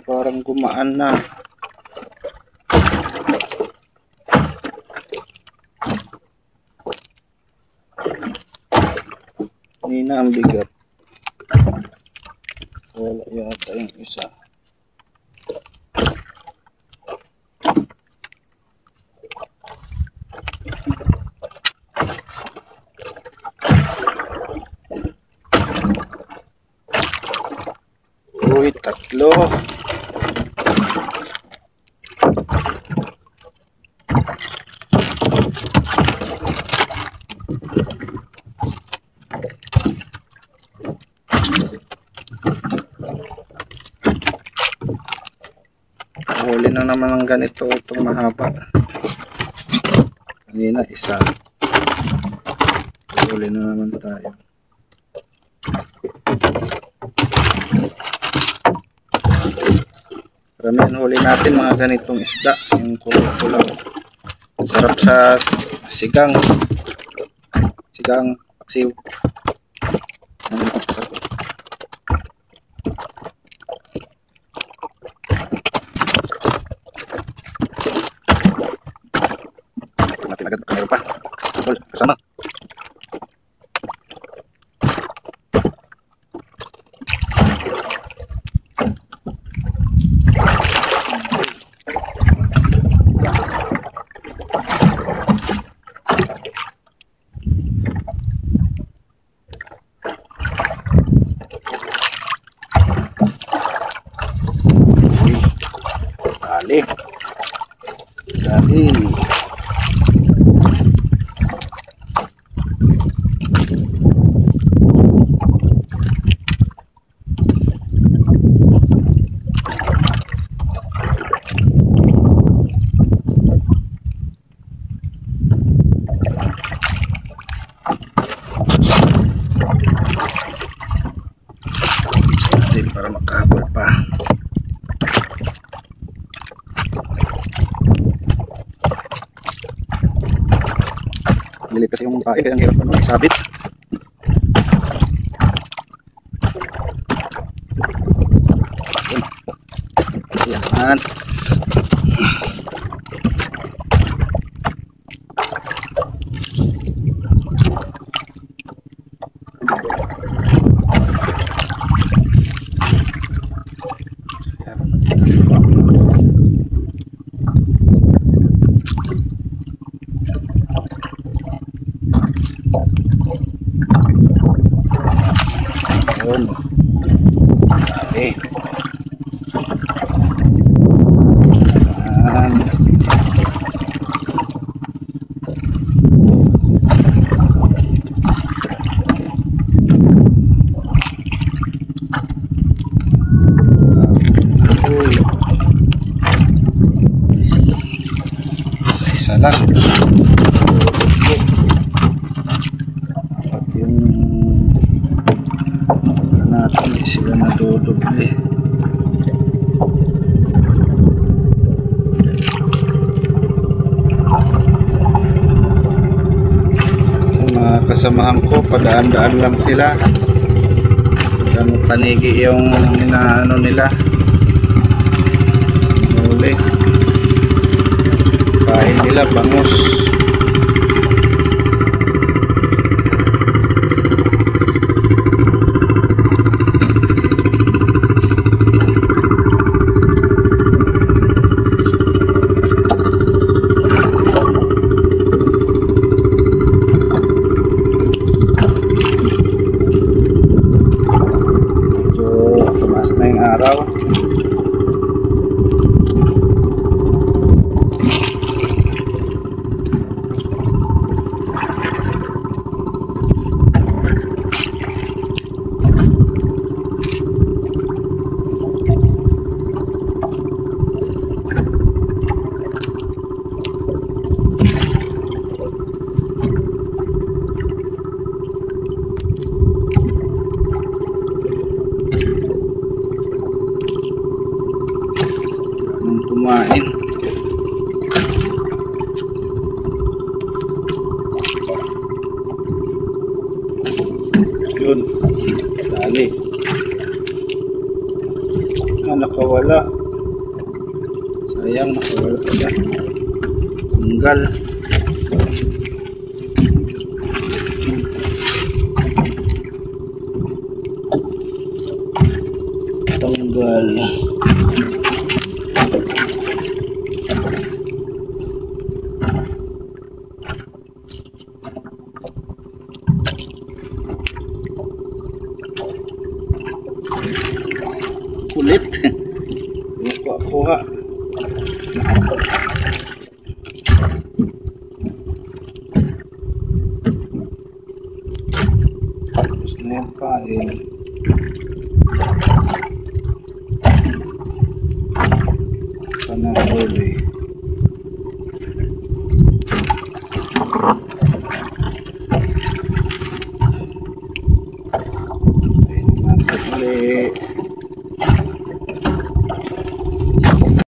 Parang gumaan na. Hindi na ang bigat. Wala yata yung isa. Uy, tatlo. Huli na naman ng ganito itong mahaba. Kanina isa. Huli na naman tayo. Karamihan huli natin mga ganitong isda. Yung kulang. Sarap sa sigang. Sigang, paksiw. Natin agad kayo pa. Bol, kasama. Dali. Para makahabol pa. Lilit kasi yung pae, kaya ang hirap naman isabit. Yan. Yun. Dami. Yan. Isa lang. At yung natin hindi sila nadudubli. Yung mga kasamahan ko, padaan-daan lang sila. Ganun tanigi yung inaano nila. Huli. Kain nila bangus. Na yung araw. nakawala. Sayang, nakawala siya. Tanggal. Tanggal. Kulit. Kuha. Tapos na yung kain. Sana huli.